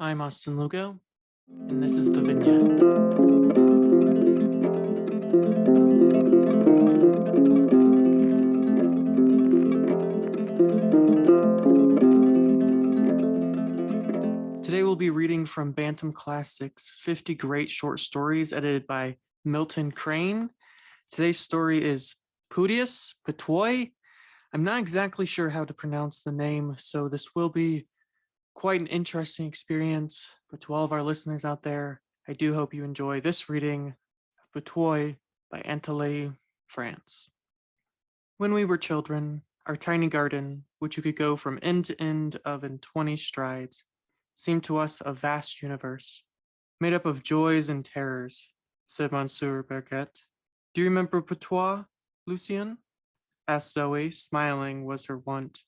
I'm Austin Lugo, and this is the vignette. Today we'll be reading from Bantam Classics 50 Great Short Stories, edited by Milton Crane. Today's story is Putois. I'm not exactly sure how to pronounce the name, so this will be quite an interesting experience. But to all of our listeners out there, I do hope you enjoy this reading of Putois by Antollet, France. When we were children, our tiny garden, which you could go from end to end of in 20 strides, seemed to us a vast universe, made up of joys and terrors, said Monsieur Berget. Do you remember Putois, Lucien? Asked Zoe, smiling was her wont,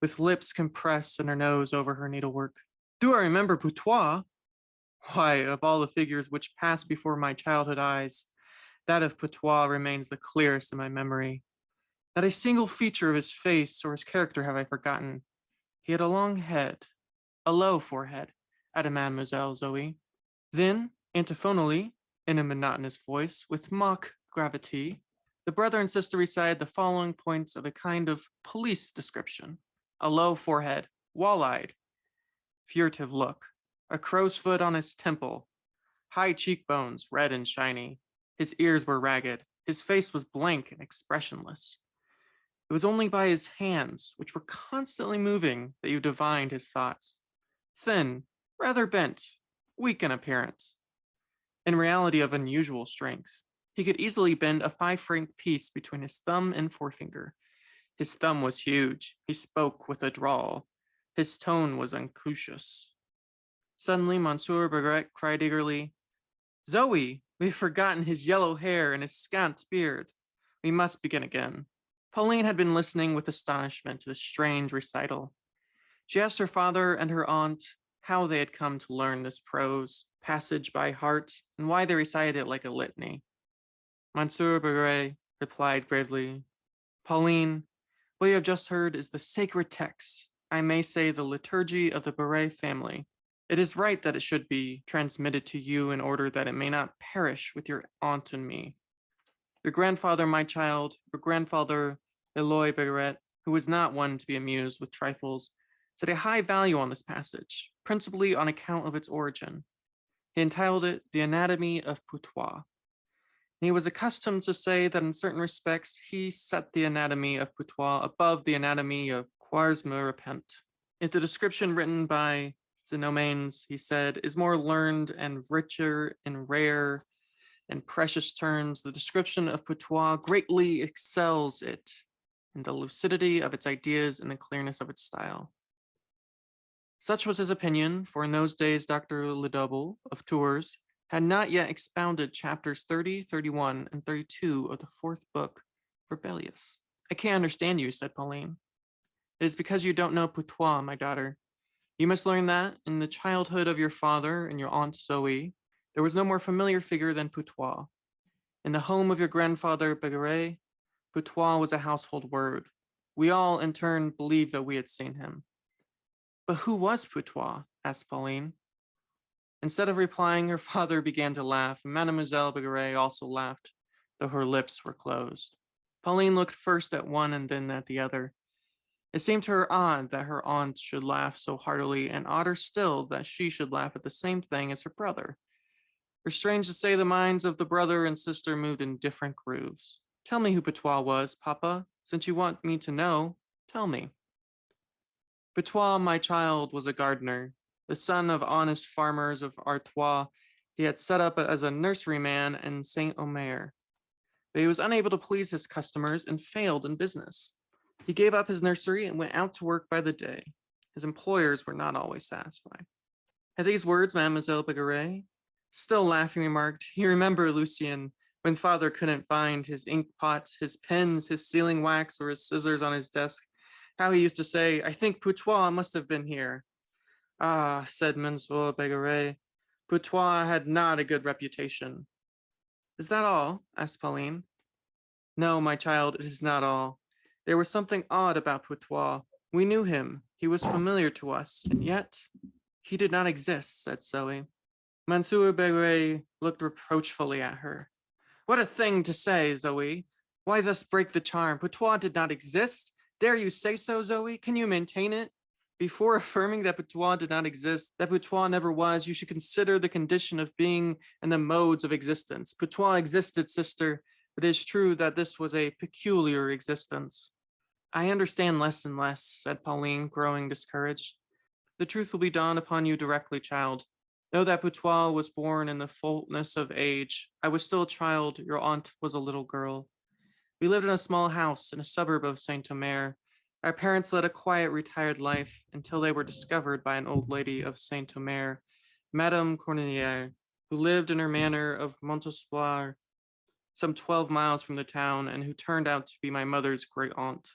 with lips compressed and her nose over her needlework. Do I remember Putois? Why, of all the figures which passed before my childhood eyes, that of Putois remains the clearest in my memory. Not a single feature of his face or his character have I forgotten. He had a long head, a low forehead, added Mademoiselle Zoe. Then, antiphonally, in a monotonous voice, with mock gravity, the brother and sister recited the following points of a kind of police description: a low forehead, wall-eyed, furtive look, a crow's foot on his temple, high cheekbones, red and shiny. His ears were ragged. His face was blank and expressionless. It was only by his hands, which were constantly moving, that you divined his thoughts. Thin, rather bent, weak in appearance, in reality of unusual strength. He could easily bend a 5-franc piece between his thumb and forefinger. His thumb was huge. He spoke with a drawl. His tone was unctuous. Suddenly, Monsieur Baguette cried eagerly, Zoe, we've forgotten his yellow hair and his scant beard. We must begin again. Pauline had been listening with astonishment to this strange recital. She asked her father and her aunt how they had come to learn this prose passage by heart and why they recited it like a litany. Monsieur Baguette replied gravely, Pauline, what you have just heard is the sacred text, I may say the liturgy of the Baguette family. It is right that it should be transmitted to you in order that it may not perish with your aunt and me. Your grandfather, my child, your grandfather, Eloy Baguette, who was not one to be amused with trifles, set a high value on this passage, principally on account of its origin. He entitled it The Anatomy of Putois. He was accustomed to say that in certain respects he set the anatomy of Putois above the anatomy of Quares-me-Repent. If the description written by Zenomanes, he said, is more learned and richer in rare and precious terms, the description of Putois greatly excels it in the lucidity of its ideas and the clearness of its style. Such was his opinion, for in those days Dr. Ledouble of Tours had not yet expounded chapters 30, 31, and 32 of the fourth book, Rebellious. I can't understand you, said Pauline. It is because you don't know Putois, my daughter. You must learn that in the childhood of your father and your aunt Zoe, there was no more familiar figure than Putois. In the home of your grandfather Baguette, Putois was a household word. We all, in turn, believed that we had seen him. But who was Putois? Asked Pauline. Instead of replying, her father began to laugh, and Mademoiselle Baguette also laughed, though her lips were closed. Pauline looked first at one and then at the other. It seemed to her odd that her aunt should laugh so heartily, and odder still that she should laugh at the same thing as her brother. For strange to say, the minds of the brother and sister moved in different grooves. Tell me who Putois was, Papa. Since you want me to know, tell me. Putois, my child, was a gardener, the son of honest farmers of Artois. He had set up as a nurseryman in Saint Omer, but he was unable to please his customers and failed in business. He gave up his nursery and went out to work by the day. His employers were not always satisfied. At these words, Mademoiselle Baguette, still laughing, remarked, You remember, Lucien, when father couldn't find his ink pot, his pens, his sealing wax, or his scissors on his desk, how he used to say, I think Putois must have been here. Ah, said Monsieur Baguette, Putois had not a good reputation. Is that all? Asked Pauline. No, my child, it is not all. There was something odd about Putois. We knew him. He was familiar to us, and yet He did not exist, said Zoe. Mansour Begre looked reproachfully at her. What a thing to say, Zoe. Why thus break the charm? Putois did not exist? Dare you say so, Zoe? Can you maintain it? Before affirming that Putois did not exist, that Putois never was, you should consider the condition of being and the modes of existence. Putois existed, sister, but it is true that this was a peculiar existence. I understand less and less, said Pauline, growing discouraged. The truth will be dawned upon you directly, child. Know that Putois was born in the fullness of age. I was still a child. Your aunt was a little girl. We lived in a small house in a suburb of Saint Omer. Our parents led a quiet, retired life until they were discovered by an old lady of Saint Omer, Madame Cornelier, who lived in her manor of Montespoir, some 12 miles from the town, and who turned out to be my mother's great aunt.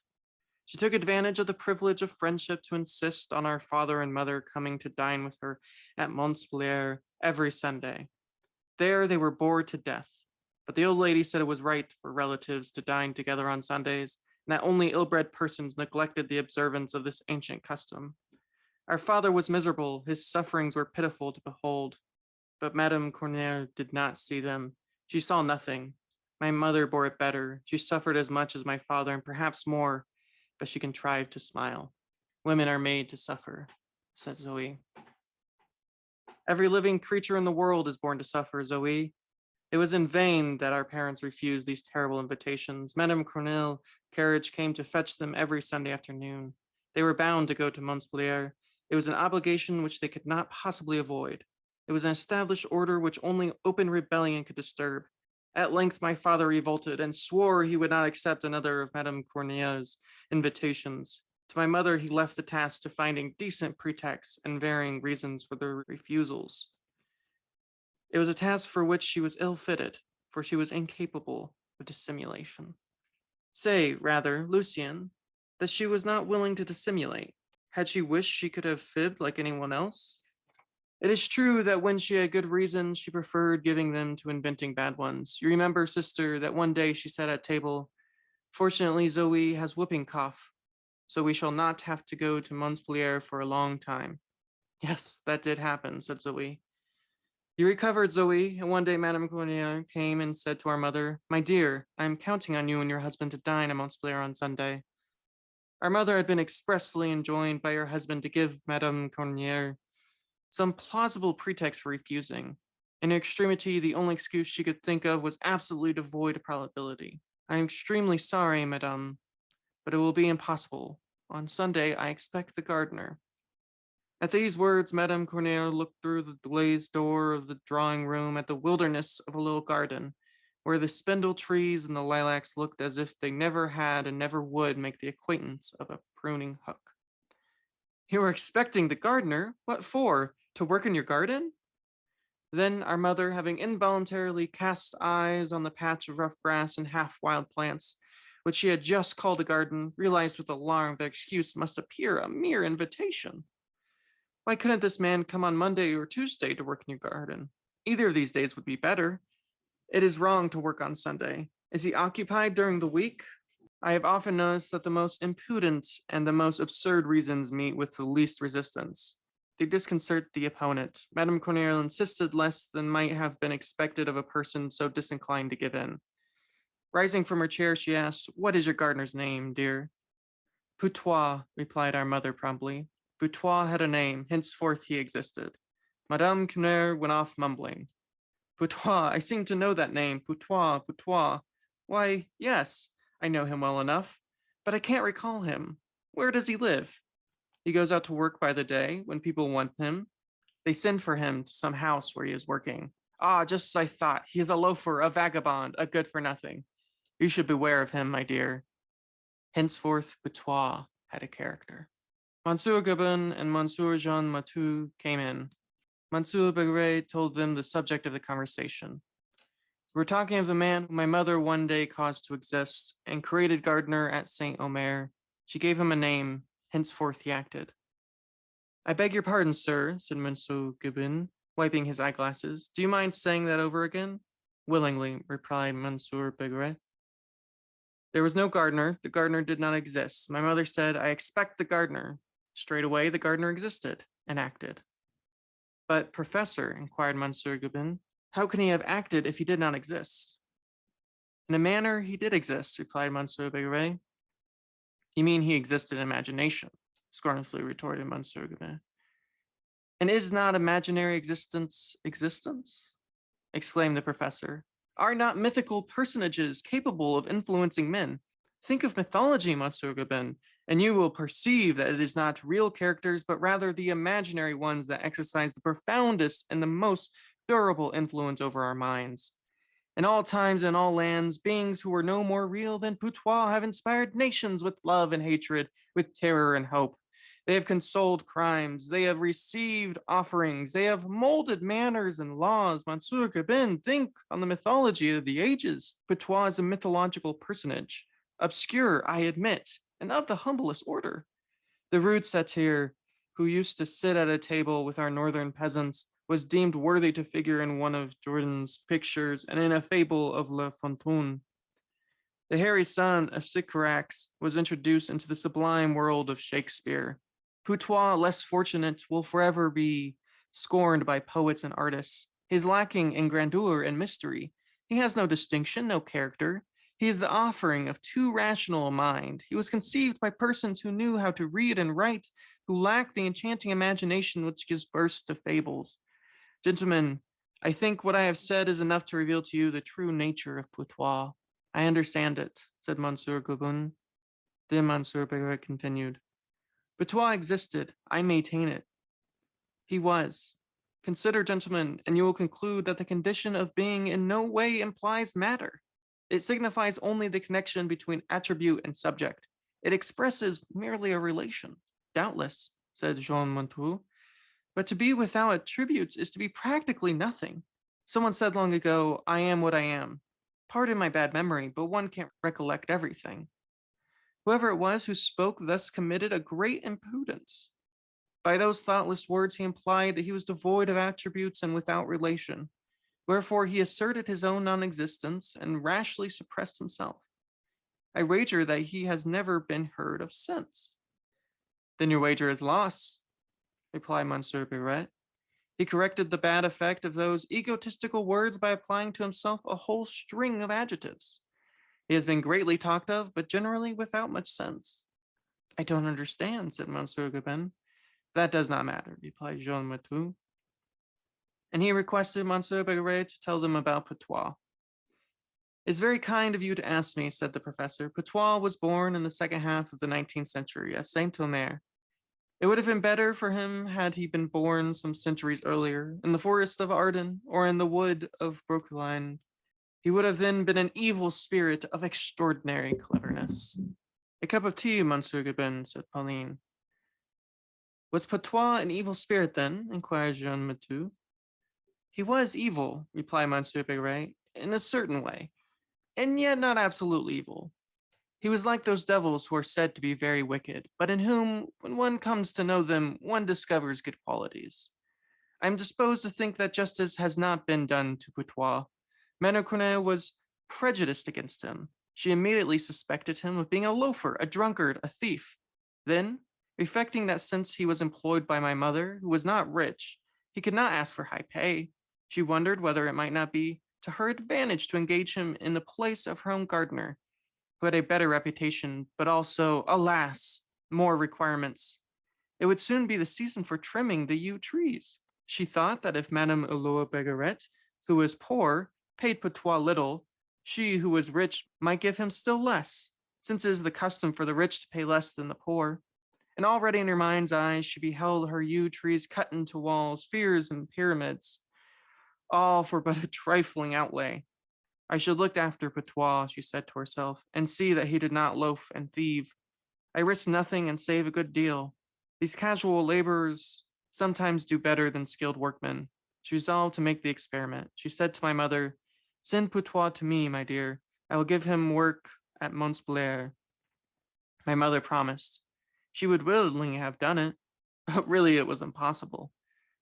She took advantage of the privilege of friendship to insist on our father and mother coming to dine with her at Montpellier every Sunday. There they were bored to death, but the old lady said it was right for relatives to dine together on Sundays, and that only ill-bred persons neglected the observance of this ancient custom. Our father was miserable, his sufferings were pitiful to behold, but Madame Corneille did not see them. She saw nothing. My mother bore it better. She suffered as much as my father, and perhaps more, but she contrived to smile. Women are made to suffer, said Zoe. Every living creature in the world is born to suffer, Zoe. It was in vain that our parents refused these terrible invitations. Madame Cornell's carriage came to fetch them every Sunday afternoon. They were bound to go to Montpellier. It was an obligation which they could not possibly avoid. It was an established order which only open rebellion could disturb. At length my father revolted and swore he would not accept another of Madame Cornelia's invitations. To my mother he left the task to finding decent pretexts and varying reasons for their refusals. It was a task for which she was ill-fitted, for she was incapable of dissimulation. Say, rather, Lucien, that she was not willing to dissimulate. Had she wished she could have fibbed like anyone else? It is true that when she had good reasons, she preferred giving them to inventing bad ones. You remember, sister, that one day she said at table, "Fortunately, Zoe has whooping cough, so we shall not have to go to Montpellier for a long time." Yes, that did happen, said Zoe. You recovered, Zoe, and one day Madame Corneille came and said to our mother, "My dear, I am counting on you and your husband to dine at Montpellier on Sunday." Our mother had been expressly enjoined by her husband to give Madame Corneille some plausible pretext for refusing. In her extremity, the only excuse she could think of was absolutely devoid of probability. "I am extremely sorry, madame, but it will be impossible. On Sunday, I expect the gardener." At these words, Madame Corneille looked through the glazed door of the drawing room at the wilderness of a little garden, where the spindle trees and the lilacs looked as if they never had and never would make the acquaintance of a pruning hook. "You are expecting the gardener? What for? To work in your garden?" Then our mother, having involuntarily cast eyes on the patch of rough grass and half wild plants, which she had just called a garden, realized with alarm that excuse must appear a mere invitation. Why couldn't this man come on Monday or Tuesday to work in your garden? Either of these days would be better. It is wrong to work on Sunday. Is he occupied during the week? I have often noticed that the most impudent and the most absurd reasons meet with the least resistance. They disconcert the opponent. Madame Corneille insisted less than might have been expected of a person so disinclined to give in. Rising from her chair, she asked, "What is your gardener's name, dear?" "Putois," replied our mother promptly. Putois had a name, henceforth he existed. Madame Corneille went off mumbling. "Putois, I seem to know that name. Putois, Putois. Why, yes, I know him well enough, but I can't recall him. Where does he live?" "He goes out to work by the day when people want him. They send for him to some house where he is working." "Ah, just as I thought. He is a loafer, a vagabond, a good for nothing. You should beware of him, my dear." Henceforth, Putois had a character. Monsieur Gabin and Monsieur Jean Matou came in. Monsieur Begret told them the subject of the conversation. "We were talking of the man whom my mother one day caused to exist and created gardener at Saint Omer. She gave him a name, henceforth he acted." "I beg your pardon, sir," said Monsieur Gabin, wiping his eyeglasses. "Do you mind saying that over again?" "Willingly," replied Monsieur Begret. "There was no gardener. The gardener did not exist. My mother said, 'I expect the gardener.' Straight away, the gardener existed and acted." But, Professor, inquired Monsieur Gubin, how can he have acted if he did not exist? In a manner, he did exist, replied Monsieur Bagueret. You mean he existed in imagination? Scornfully retorted Monsieur Gubin. And is not imaginary existence existence? Exclaimed the professor. Are not mythical personages capable of influencing men? Think of mythology, Monsieur Gubin, and you will perceive that it is not real characters, but rather the imaginary ones that exercise the profoundest and the most durable influence over our minds. In all times and all lands, beings who are no more real than Putois have inspired nations with love and hatred, with terror and hope. They have consoled crimes. They have received offerings. They have molded manners and laws. Monsieur Gabin, think on the mythology of the ages. Putois is a mythological personage, obscure, I admit, and of the humblest order. The rude satyr, who used to sit at a table with our northern peasants, was deemed worthy to figure in one of Jordan's pictures and in a fable of La Fontaine. The hairy son of Sycorax was introduced into the sublime world of Shakespeare. Putois, less fortunate, will forever be scorned by poets and artists. He is lacking in grandeur and mystery. He has no distinction, no character. He is the offering of too rational a mind. He was conceived by persons who knew how to read and write, who lacked the enchanting imagination which gives birth to fables. Gentlemen, I think what I have said is enough to reveal to you the true nature of Putois. I understand it, said Monsieur Gobun. Then Monsieur Beguet continued. Putois existed. I maintain it. He was. Consider, gentlemen, and you will conclude that the condition of being in no way implies matter. It signifies only the connection between attribute and subject. It expresses merely a relation. Doubtless, said Jean Montoux. But to be without attributes is to be practically nothing. Someone said long ago, I am what I am. Pardon my bad memory, but one can't recollect everything. Whoever it was who spoke thus committed a great imprudence. By those thoughtless words, he implied that he was devoid of attributes and without relation. Wherefore he asserted his own non-existence and rashly suppressed himself. I wager that he has never been heard of since. Then your wager is lost, replied Monsieur Biret. He corrected the bad effect of those egotistical words by applying to himself a whole string of adjectives. He has been greatly talked of, but generally without much sense. I don't understand, said Monsieur Gabin. That does not matter, replied Jean Matou. And he requested Monsieur Begueret to tell them about Putois. It's very kind of you to ask me, said the professor. Putois was born in the second half of the 19th century at Saint-Omer. It would have been better for him had he been born some centuries earlier, in the forest of Arden or in the wood of Brooklyn. He would have then been an evil spirit of extraordinary cleverness. A cup of tea, Monsieur Gabin, said Pauline. Was Putois an evil spirit then? Inquired Jean Matou. He was evil, replied Monsieur Begueret, in a certain way, and yet not absolutely evil. He was like those devils who are said to be very wicked, but in whom, when one comes to know them, one discovers good qualities. I am disposed to think that justice has not been done to Putois. Madame Corneille was prejudiced against him. She immediately suspected him of being a loafer, a drunkard, a thief. Then, reflecting that since he was employed by my mother, who was not rich, he could not ask for high pay, she wondered whether it might not be to her advantage to engage him in the place of her own gardener, who had a better reputation, but also, alas, more requirements. It would soon be the season for trimming the yew trees. She thought that if Madame Hulot Begueret, who was poor, paid Putois little, she who was rich might give him still less, since it is the custom for the rich to pay less than the poor. And already in her mind's eye, she beheld her yew trees cut into walls, spheres, and pyramids, all for but a trifling outlay. I should look after Putois, she said to herself, and see that he did not loaf and thieve. I risk nothing and save a good deal. These casual laborers sometimes do better than skilled workmen. She resolved to make the experiment. She said to my mother, send Putois to me, my dear. I will give him work at Montpellier. My mother promised. She would willingly have done it, but really it was impossible.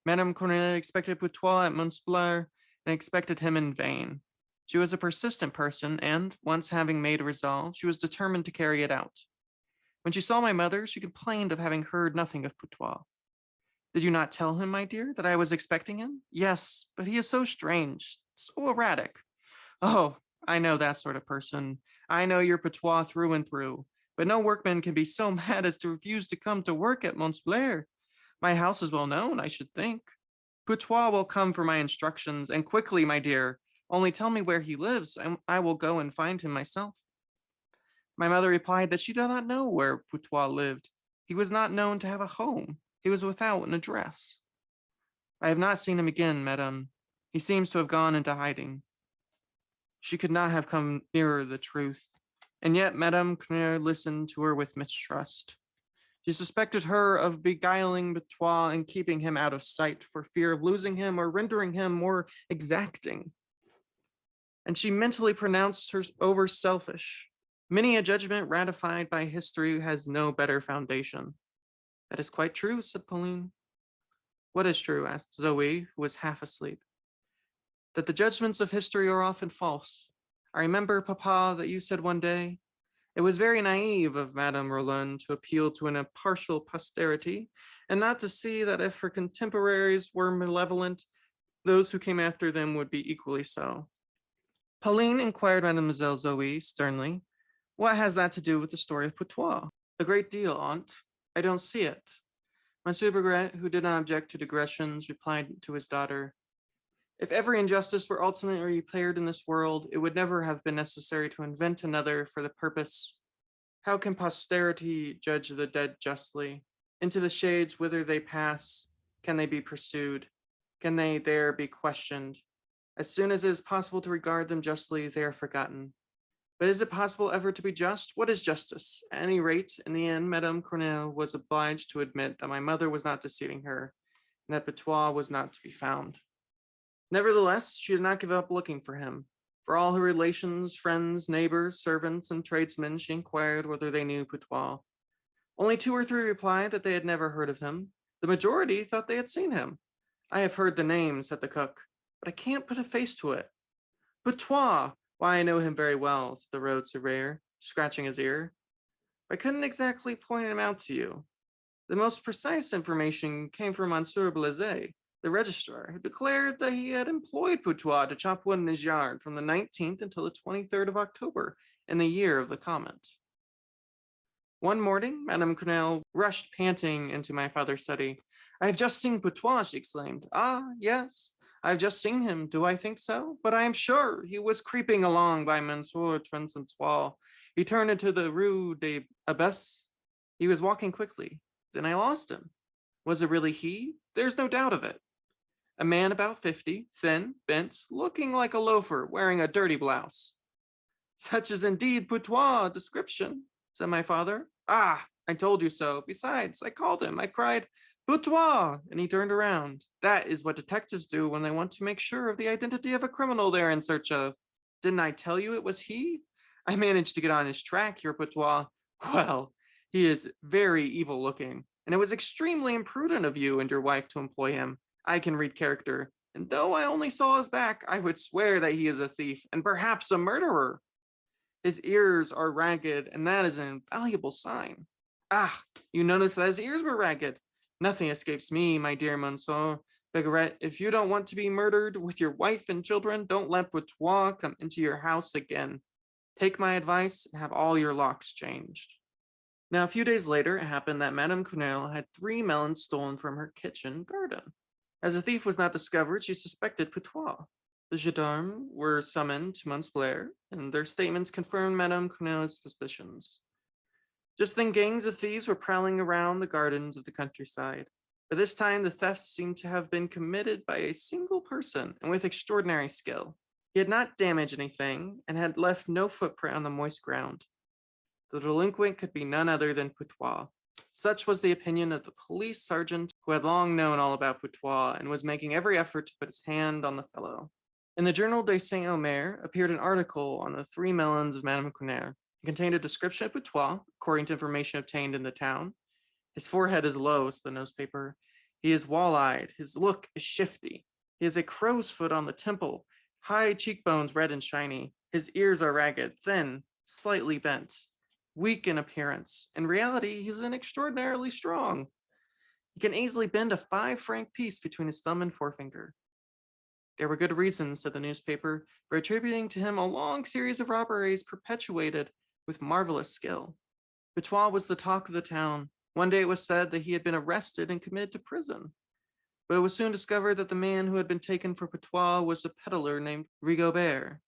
Madame Corneille expected Putois at Montpellier and expected him in vain. She was a persistent person, and, once having made a resolve, she was determined to carry it out. When she saw my mother, she complained of having heard nothing of Putois. Did you not tell him, my dear, that I was expecting him? Yes, but he is so strange, so erratic. Oh, I know that sort of person. I know your Putois through and through. But no workman can be so mad as to refuse to come to work at Mont Blair. My house is well known, I should think. Putois will come for my instructions, and quickly, my dear. Only tell me where he lives, and I will go and find him myself. My mother replied that she did not know where Putois lived. He was not known to have a home. He was without an address. I have not seen him again, madame. He seems to have gone into hiding. She could not have come nearer the truth. And yet Madame Cunha listened to her with mistrust. She suspected her of beguiling Putois and keeping him out of sight for fear of losing him or rendering him more exacting. And she mentally pronounced her over selfish. Many a judgment ratified by history has no better foundation. That is quite true, said Pauline. What is true? Asked Zoe, who was half asleep. That the judgments of history are often false. I remember, Papa, that you said one day, it was very naive of Madame Roland to appeal to an impartial posterity, and not to see that if her contemporaries were malevolent, those who came after them would be equally so. Pauline inquired Mademoiselle Zoe sternly, what has that to do with the story of Putois? A great deal, aunt. I don't see it. Monsieur Begret, who did not object to digressions, replied to his daughter, if every injustice were ultimately repaired in this world, it would never have been necessary to invent another for the purpose. How can posterity judge the dead justly? Into the shades whither they pass, can they be pursued? Can they there be questioned? As soon as it is possible to regard them justly, they are forgotten. But is it possible ever to be just? What is justice? At any rate, in the end, Madame Cornell was obliged to admit that my mother was not deceiving her, and that Putois was not to be found. Nevertheless, she did not give up looking for him. For all her relations, friends, neighbors, servants, and tradesmen, she inquired whether they knew Putois. Only 2 or 3 replied that they had never heard of him. The majority thought they had seen him. I have heard the name, said the cook, but I can't put a face to it. Putois! Why, I know him very well, said the road surveyor, scratching his ear. I couldn't exactly point him out to you. The most precise information came from Monsieur Blazet, the registrar, who declared that he had employed Putois to chop wood in his yard from the 19th until the 23rd of October in the year of the comet. One morning, Madame Cunel rushed panting into my father's study. I have just seen Putois, she exclaimed. Ah, yes, I have just seen him. Do I think so? But I am sure he was creeping along by Monsieur Trencen's wall. He turned into the Rue des Abbesses. He was walking quickly. Then I lost him. Was it really he? There's no doubt of it. A man about 50, thin, bent, looking like a loafer, wearing a dirty blouse. Such is indeed Putois' description, said my father. Ah, I told you so. Besides, I called him. I cried, Putois, and he turned around. That is what detectives do when they want to make sure of the identity of a criminal they're in search of. Didn't I tell you it was he? I managed to get on his track, your Putois. Well, he is very evil looking, and it was extremely imprudent of you and your wife to employ him. I can read character, and though I only saw his back, I would swear that he is a thief and perhaps a murderer. His ears are ragged, and that is an invaluable sign. Ah, you noticed that his ears were ragged. Nothing escapes me, my dear Monsieur Begret. If you don't want to be murdered with your wife and children, don't let Putois come into your house again. Take my advice and have all your locks changed. Now, a few days later, it happened that Madame Cunel had 3 melons stolen from her kitchen garden. As the thief was not discovered, she suspected Putois. The gendarmes were summoned to Mont Blair, and their statements confirmed Madame Cunel's suspicions. Just then, gangs of thieves were prowling around the gardens of the countryside. But this time, the thefts seemed to have been committed by a single person, and with extraordinary skill. He had not damaged anything, and had left no footprint on the moist ground. The delinquent could be none other than Putois. Such was the opinion of the police sergeant, who had long known all about Putois and was making every effort to put his hand on the fellow. In the Journal de Saint-Omer appeared an article on the 3 melons of Madame Cunner. It contained a description of Putois, according to information obtained in the town. His forehead is low, said the newspaper. He is wall-eyed. His look is shifty. He has a crow's foot on the temple, high cheekbones red and shiny. His ears are ragged, thin, slightly bent. Weak in appearance. In reality, he's extraordinarily strong. He can easily bend a 5 franc piece between his thumb and forefinger. There were good reasons, said the newspaper, for attributing to him a long series of robberies perpetuated with marvelous skill. Putois was the talk of the town. One day it was said that he had been arrested and committed to prison. But it was soon discovered that the man who had been taken for Putois was a peddler named Rigobert.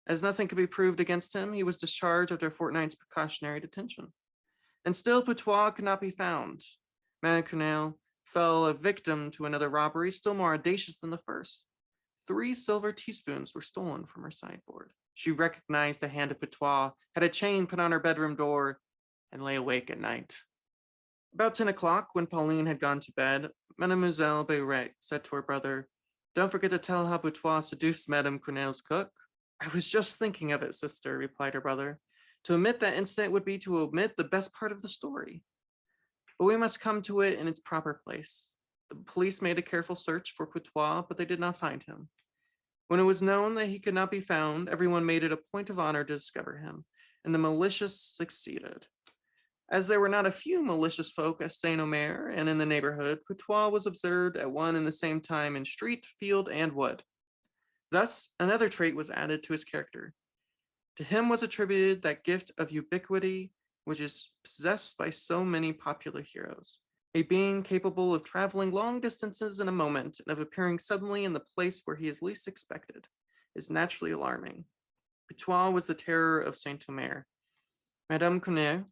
As nothing could be proved against him, he was discharged after a fortnight's precautionary detention. And still Putois could not be found. Madame fell a victim to another robbery still more audacious than the first. 3 silver teaspoons were stolen from her sideboard. She recognized the hand of Putois, had a chain put on her bedroom door, and lay awake at night. About 10 o'clock, when Pauline had gone to bed, Mademoiselle Beyret said to her brother, "Don't forget to tell how Putois seduced Madame Crenel's cook." "I was just thinking of it, sister," replied her brother. "To omit that incident would be to omit the best part of the story. But we must come to it in its proper place. The police made a careful search for Putois, but they did not find him. When it was known that he could not be found, everyone made it a point of honor to discover him, and the malicious succeeded. As there were not a few malicious folk at Saint-Omer and in the neighborhood, Putois was observed at one and the same time in street, field, and wood. Thus, another trait was added to his character. To him was attributed that gift of ubiquity which is possessed by so many popular heroes. A being capable of traveling long distances in a moment and of appearing suddenly in the place where he is least expected is naturally alarming. Putois was the terror of Saint-Omer. Madame Crenel,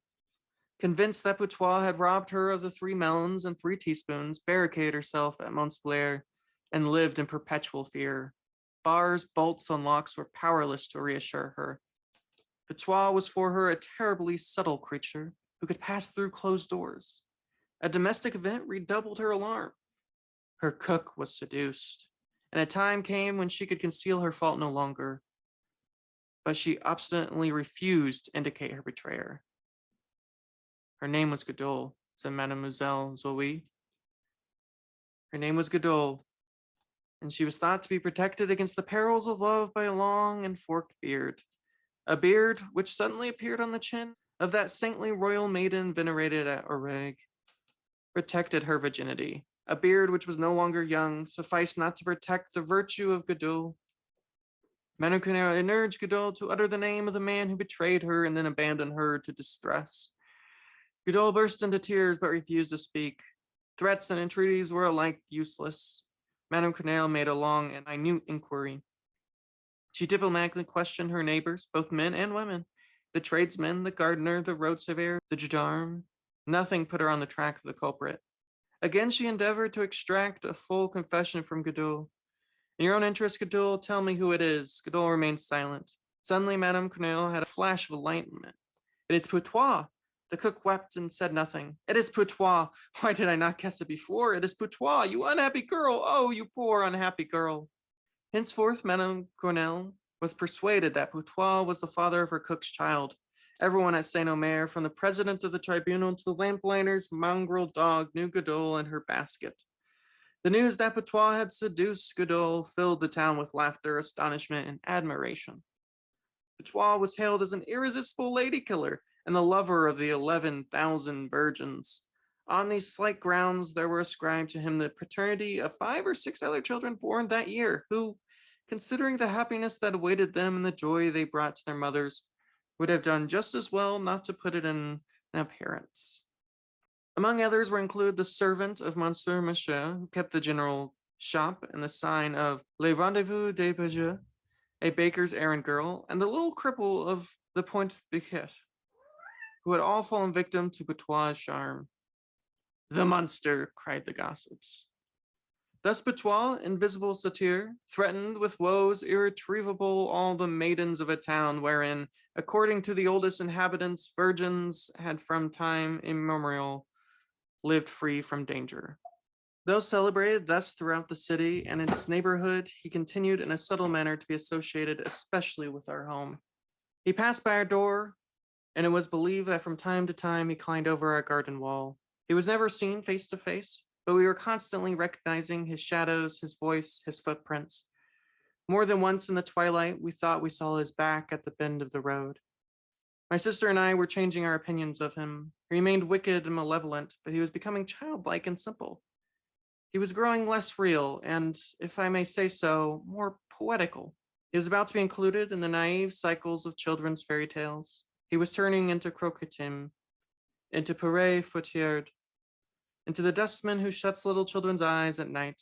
convinced that Putois had robbed her of the 3 melons and 3 teaspoons, barricaded herself at Montpellier and lived in perpetual fear. Bars, bolts, and locks were powerless to reassure her. Putois was for her a terribly subtle creature who could pass through closed doors. A domestic event redoubled her alarm. Her cook was seduced, and a time came when she could conceal her fault no longer. But she obstinately refused to indicate her betrayer. Her name was Godot, said Mademoiselle Zoe. Her name was Godot, and she was thought to be protected against the perils of love by a long and forked beard. A beard which suddenly appeared on the chin of that saintly royal maiden venerated at Oreg, protected her virginity. A beard which was no longer young sufficed not to protect the virtue of Godot. Madame Crenel urged Godot to utter the name of the man who betrayed her and then abandon her to distress. Godot burst into tears but refused to speak. Threats and entreaties were alike useless. Madame Crenel made a long and minute inquiry. She diplomatically questioned her neighbors, both men and women, the tradesman, the gardener, the road surveyor, the gendarme. Nothing put her on the track of the culprit. Again, she endeavored to extract a full confession from Godot. "In your own interest, Godot, tell me who it is." Godot remained silent. Suddenly, Madame Crenel had a flash of enlightenment. "It is Putois." The cook wept and said nothing. "It is Putois. Why did I not guess it before? It is Putois, you unhappy girl. Oh, you poor unhappy girl." Henceforth, Madame Crenel was persuaded that Putois was the father of her cook's child. Everyone at Saint-Omer, from the president of the tribunal to the lamplighter's mongrel dog, knew Godot and her basket. The news that Putois had seduced Godot filled the town with laughter, astonishment, and admiration. Putois was hailed as an irresistible lady killer and the lover of the 11,000 virgins. On these slight grounds, there were ascribed to him the paternity of 5 or 6 other children born that year, who, considering the happiness that awaited them and the joy they brought to their mothers, would have done just as well not to put it in an appearance. Among others were included the servant of Monsieur Michel, who kept the general shop and the sign of Le Rendezvous des Pages, a baker's errand girl, and the little cripple of the Point Biquet, who had all fallen victim to Putois' charm. "The monster," cried the gossips. Thus Putois, invisible satyr, threatened with woes irretrievable all the maidens of a town wherein, according to the oldest inhabitants, virgins had from time immemorial lived free from danger. Though celebrated thus throughout the city and its neighborhood, he continued in a subtle manner to be associated especially with our home. He passed by our door, and it was believed that from time to time he climbed over our garden wall. He was never seen face to face, but we were constantly recognizing his shadows, his voice, his footprints. More than once in the twilight, we thought we saw his back at the bend of the road. My sister and I were changing our opinions of him. He remained wicked and malevolent, but he was becoming childlike and simple. He was growing less real and, if I may say so, more poetical. He was about to be included in the naive cycles of children's fairy tales. He was turning into Croquetim, into Pere Fouettard, into the dustman who shuts little children's eyes at night.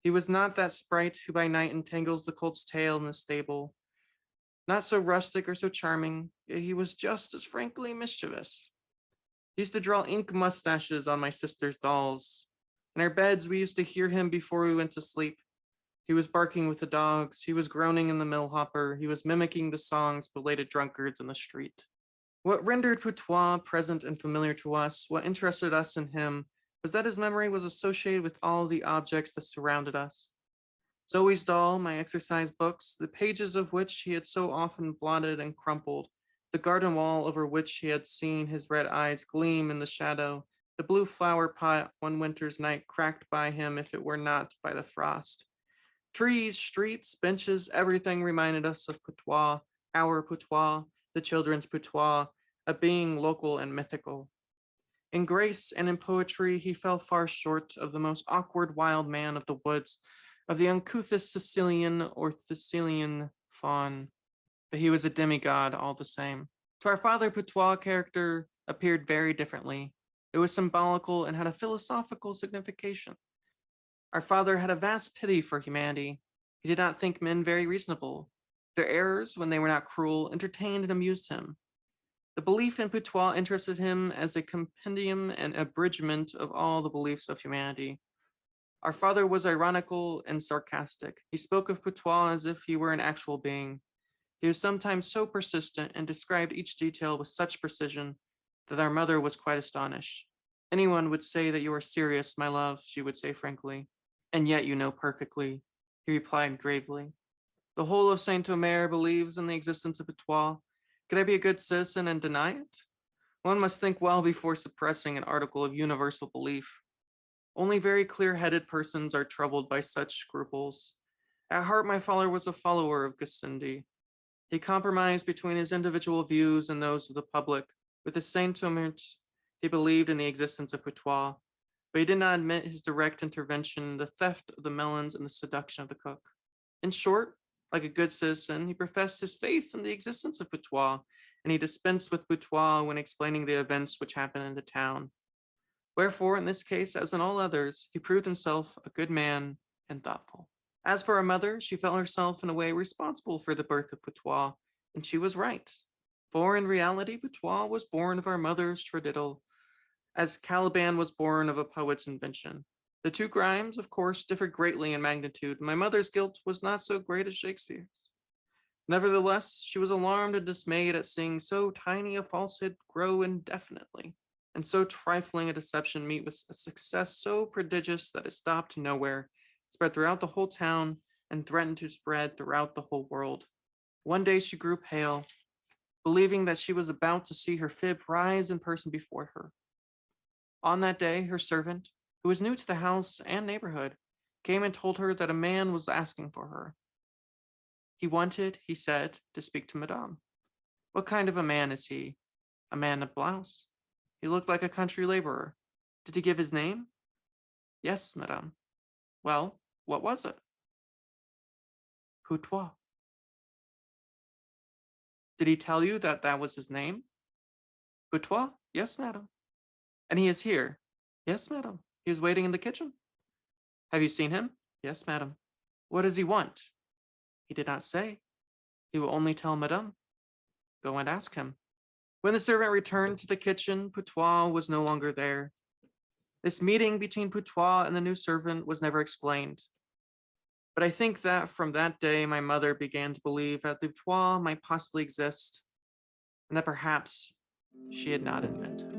He was not that sprite who by night entangles the colt's tail in the stable. Not so rustic or so charming, yet he was just as frankly mischievous. He used to draw ink mustaches on my sister's dolls. In our beds, we used to hear him before we went to sleep. He was barking with the dogs. He was groaning in the mill hopper. He was mimicking the songs of belated drunkards in the street. What rendered Putois present and familiar to us, what interested us in him, was that his memory was associated with all the objects that surrounded us. Zoe's doll, my exercise books, the pages of which he had so often blotted and crumpled, the garden wall over which he had seen his red eyes gleam in the shadow, the blue flower pot one winter's night cracked by him if it were not by the frost. Trees, streets, benches, everything reminded us of Putois, our Putois, the children's Putois, a being local and mythical. In grace and in poetry, he fell far short of the most awkward wild man of the woods, of the uncouthest Sicilian or Thessalian faun, but he was a demigod all the same. To our father, Putois' character appeared very differently. It was symbolical and had a philosophical signification. Our father had a vast pity for humanity. He did not think men very reasonable. Their errors, when they were not cruel, entertained and amused him. The belief in Putois interested him as a compendium and abridgment of all the beliefs of humanity. Our father was ironical and sarcastic. He spoke of Putois as if he were an actual being. He was sometimes so persistent and described each detail with such precision that our mother was quite astonished. Anyone would say that you are serious, my love, she would say frankly. And yet you know perfectly, he replied gravely. The whole of Saint Omer believes in the existence of Putois. Could I be a good citizen and deny it? One must think well before suppressing an article of universal belief. Only very clear-headed persons are troubled by such scruples. At heart, my father was a follower of Gassendi. He compromised between his individual views and those of the public. With the Saint-Omer, he believed in the existence of Putois, but he did not admit his direct intervention in the theft of the melons and the seduction of the cook. In short, like a good citizen, he professed his faith in the existence of Putois, and he dispensed with Putois when explaining the events which happened in the town. Wherefore, in this case, as in all others, he proved himself a good man and thoughtful. As for her mother, she felt herself in a way responsible for the birth of Putois, and she was right. For in reality, Putois was born of our mother's tradiddle, as Caliban was born of a poet's invention. The two crimes, of course, differed greatly in magnitude, and my mother's guilt was not so great as Shakespeare's. Nevertheless, she was alarmed and dismayed at seeing so tiny a falsehood grow indefinitely, and so trifling a deception meet with a success so prodigious that it stopped nowhere, spread throughout the whole town, and threatened to spread throughout the whole world. One day she grew pale, believing that she was about to see her fib rise in person before her. On that day, her servant, who was new to the house and neighborhood, came and told her that a man was asking for her. He wanted, he said, to speak to Madame. What kind of a man is he? A man of blouse. He looked like a country laborer. Did he give his name? Yes, Madame. Well, what was it? Putois. Did he tell you that that was his name? Putois? Yes, Madame. And he is here? Yes, Madame. He is waiting in the kitchen. Have you seen him? Yes, Madame. What does he want? He did not say. He will only tell Madame. Go and ask him. When the servant returned to the kitchen, Putois was no longer there. This meeting between Putois and the new servant was never explained. But I think that from that day, my mother began to believe that Putois might possibly exist, and that perhaps she had not invented.